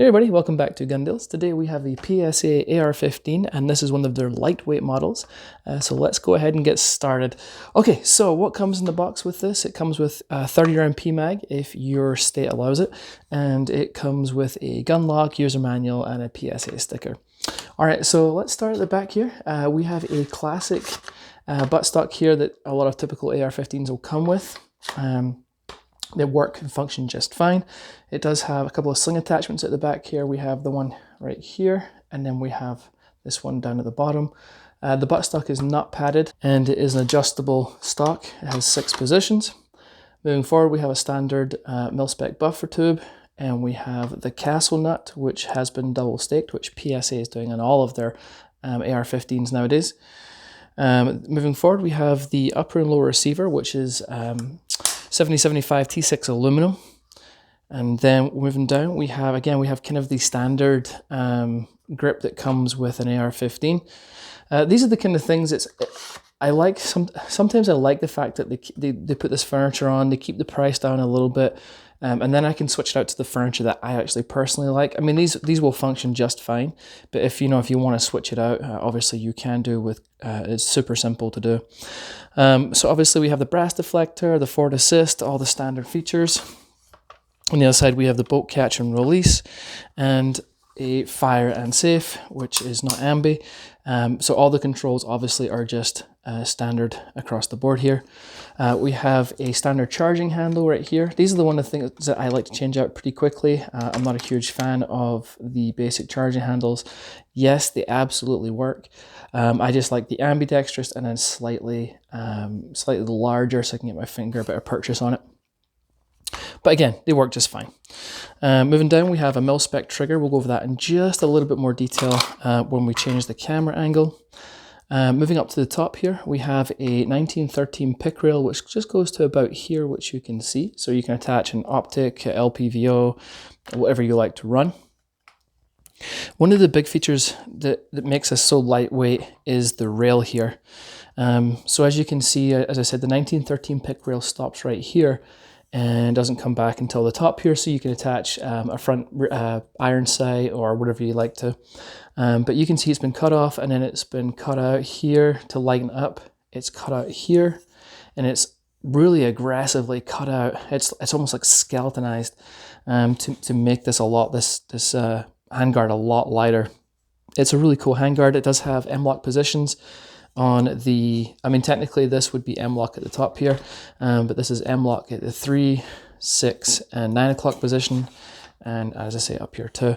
Hey everybody, welcome back to Gun Deals. Today we have the PSA AR-15 and this is one of their lightweight models. So let's go ahead and get started. Okay, so what comes in the box with this? It comes with a 30 round PMag if your state allows it, and it comes with a gun log, user manual, and a PSA sticker. Alright, so let's start at the back here. We have a classic buttstock here that a lot of typical AR-15s will come with. They work and function just fine. It does have a couple of sling attachments at the back here. We have the one right here, and then we have this one down at the bottom. The buttstock is not padded, and it is an adjustable stock. It has 6 positions. Moving forward, we have a standard mil-spec buffer tube, and we have the castle nut, which has been double staked, which PSA is doing on all of their AR-15s nowadays. Moving forward, we have the upper and lower receiver, which is 7075 T6 aluminum. And then moving down, we have kind of the standard grip that comes with an AR-15. These are the kind of things I like. Sometimes I like the fact that they put this furniture on, they keep the price down a little bit, and then I can switch it out to the furniture that I actually personally like. I mean, these will function just fine, but if you want to switch it out, obviously you can do with. It's super simple to do. So obviously we have the brass deflector, the forward assist, all the standard features. On the other side, we have the bolt catch and release, and a fire and safe, which is not ambi. So all the controls obviously are just standard across the board here. We have a standard charging handle right here. These are the one of the things that I like to change out pretty quickly. I'm not a huge fan of the basic charging handles. Yes, they absolutely work. I just like the ambidextrous and then slightly larger so I can get my finger a better purchase on it. But again, they work just fine. Moving down, we have a mil-spec trigger. We'll go over that in just a little bit more detail when we change the camera angle. Moving up to the top here, we have a 1913 pick rail, which just goes to about here, which you can see. So you can attach an optic, a LPVO, whatever you like to run. One of the big features that makes us so lightweight is the rail here. So as you can see, as I said, the 1913 pick rail stops right here and doesn't come back until the top here, so you can attach a front iron sight or whatever you like to. But you can see it's been cut off, and then it's been cut out here to lighten up. It's cut out here, and it's really aggressively cut out. It's almost like skeletonized to make this this handguard a lot lighter. It's a really cool handguard. It does have M-LOK positions on the, I mean, technically this would be M-LOK at the top here, but this is M-LOK at the 3, 6, and 9 o'clock position, and as I say, up here too.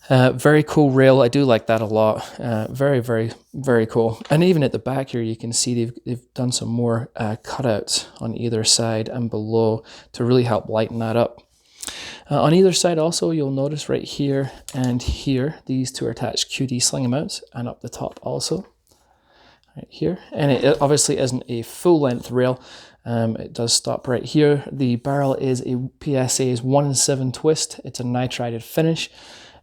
Very cool rail. I do like that a lot. Very, very, very cool. And even at the back here, you can see they've done some more cutouts on either side and below to really help lighten that up. On either side also, you'll notice right here and here, these two are attached QD sling mounts, and up the top also. Right here, and it obviously isn't a full length rail. It does stop right here. The barrel is a PSA's 1-in-7 twist. It's a nitrided finish,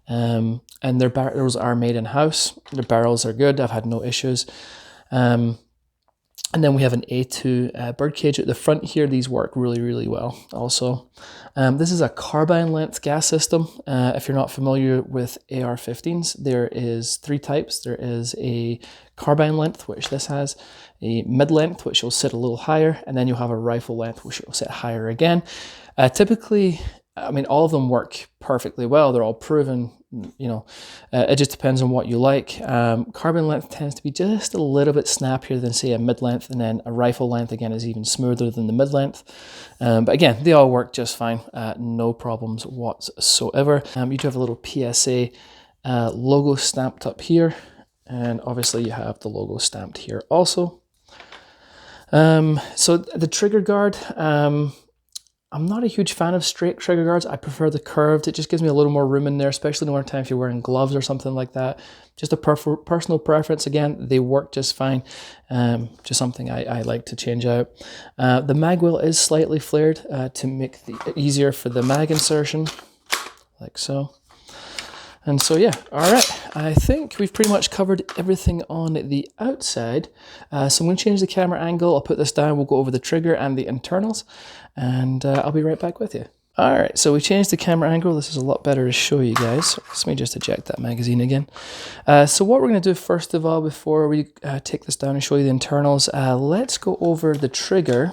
and their barrels are made in house. Their barrels are good. I've had no issues. And then we have an A2 birdcage at the front here. These work really, really well also. This is a carbine length gas system. If you're not familiar with AR-15s, there is 3 types. There is a carbine length, which this has, a mid length, which will sit a little higher, and then you'll have a rifle length, which will sit higher again. Typically, I mean, all of them work perfectly well. They're all proven, it just depends on what you like. Carbine length tends to be just a little bit snappier than, say, a mid-length, and then a rifle length, again, is even smoother than the mid-length. But again, they all work just fine. No problems whatsoever. You do have a little PSA logo stamped up here, and obviously you have the logo stamped here also. So the trigger guard, I'm not a huge fan of straight trigger guards. I prefer the curved. It just gives me a little more room in there, especially in the wintertime if you're wearing gloves or something like that. Just a personal preference. Again, they work just fine. Just something I like to change out. The mag wheel is slightly flared to make it easier for the mag insertion, like so. And so, yeah, all right. I think we've pretty much covered everything on the outside. So I'm going to change the camera angle. I'll put this down. We'll go over the trigger and the internals, and I'll be right back with you. All right, so we changed the camera angle. This is a lot better to show you guys. Let me just eject that magazine again. So what we're going to do first of all, before we take this down and show you the internals, let's go over the trigger.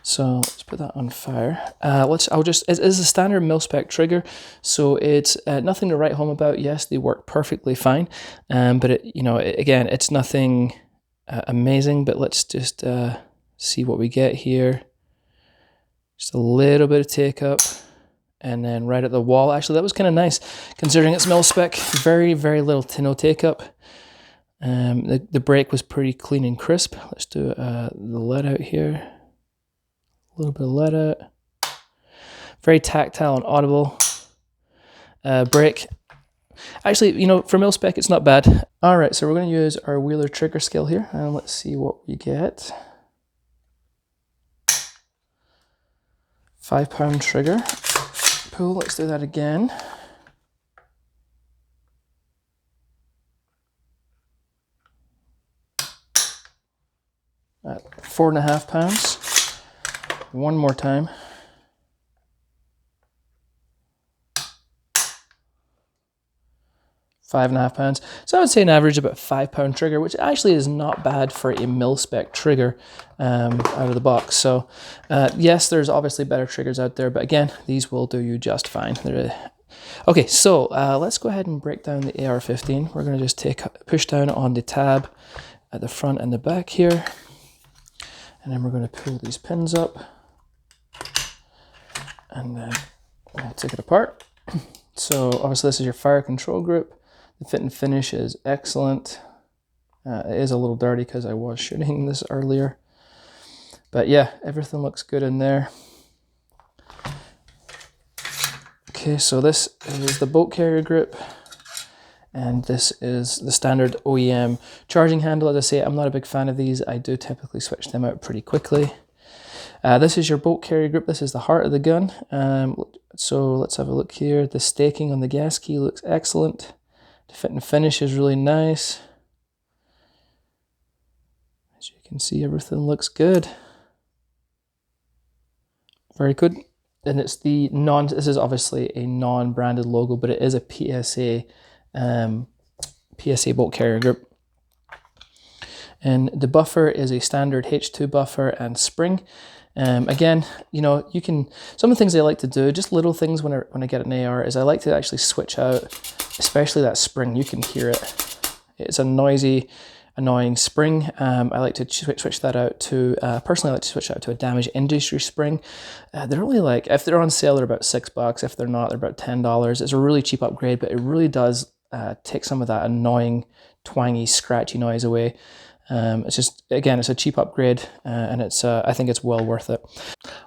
So let's put that on fire. It is a standard mil-spec trigger, so it's nothing to write home about. Yes, they work perfectly fine, but again, it's nothing amazing. But let's just see what we get here. Just a little bit of take up, and then right at the wall. Actually, that was kind of nice, considering it's mil-spec. Very, very little to no take up. The brake was pretty clean and crisp. Let's do the let out here. A little bit of let out. Very tactile and audible. Brake. Actually, for mil-spec, it's not bad. All right, so we're going to use our Wheeler trigger scale here, and let's see what we get. 5-pound trigger pull. Let's do that again. At 4.5 pounds. One more time. £5.5. So I would say an average about 5-pound trigger, which actually is not bad for a mil-spec trigger out of the box. So yes, there's obviously better triggers out there, but again, these will do you just fine. Okay, so let's go ahead and break down the AR-15. We're going to just push down on the tab at the front and the back here, and then we're going to pull these pins up, and then we'll take it apart. So obviously this is your fire control group. The fit and finish is excellent. It is a little dirty because I was shooting this earlier. But yeah, everything looks good in there. Okay, so this is the bolt carrier grip. And this is the standard OEM charging handle. As I say, I'm not a big fan of these. I do typically switch them out pretty quickly. This is your bolt carrier grip. This is the heart of the gun. So let's have a look here. The staking on the gas key looks excellent. The fit and finish is really nice. As you can see, everything looks good. Very good. And it's this is obviously a non-branded logo, but it is a PSA bolt carrier grip. And the buffer is a standard H2 buffer and spring. Again, you can, some of the things I like to do, just little things when I get an AR, is I like to actually switch out, especially that spring. You can hear it. It's a noisy, annoying spring. I like to switch that out to, personally I like to switch out to a damaged industry spring. They're only like, if they're on sale, they're about $6. If they're not, they're about $10. It's a really cheap upgrade, but it really does take some of that annoying, twangy, scratchy noise away. It's just, again, it's a cheap upgrade, and it's I think it's well worth it.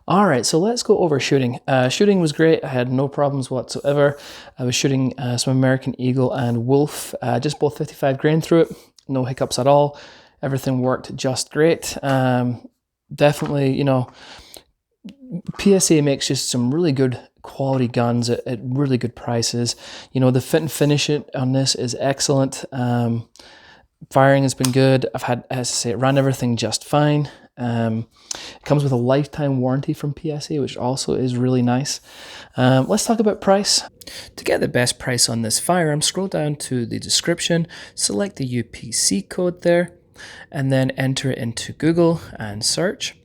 All right, so let's go over shooting. Shooting was great. I had no problems whatsoever. I was shooting some American Eagle and Wolf, just both 55 grain through it. No hiccups at all. Everything worked just great. Definitely, PSA makes just some really good quality guns at really good prices. The fit and finish on this is excellent. Firing has been good. I've had, as I say, it ran everything just fine. It comes with a lifetime warranty from PSA, which also is really nice. Let's talk about price. To get the best price on this firearm, scroll down to the description, select the UPC code there, and then enter it into Google and search.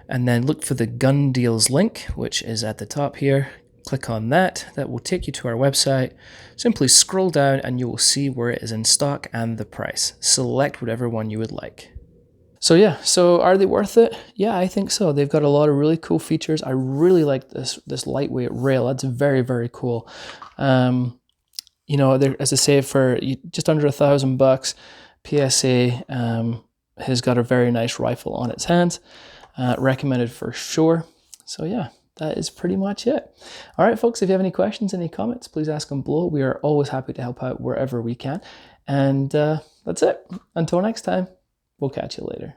And then look for the gun deals link, which is at the top here. Click on that. That will take you to our website. Simply scroll down and you will see where it is in stock and the price. Select whatever one you would like. So yeah, so are they worth it? Yeah, I think so. They've got a lot of really cool features. I really like this lightweight rail. That's very, very cool. As I say, for just under $1,000, PSA has got a very nice rifle on its hands. Recommended for sure. So yeah, that is pretty much it. All right, folks, if you have any questions, any comments, please ask them below. We are always happy to help out wherever we can. And that's it. Until next time, we'll catch you later.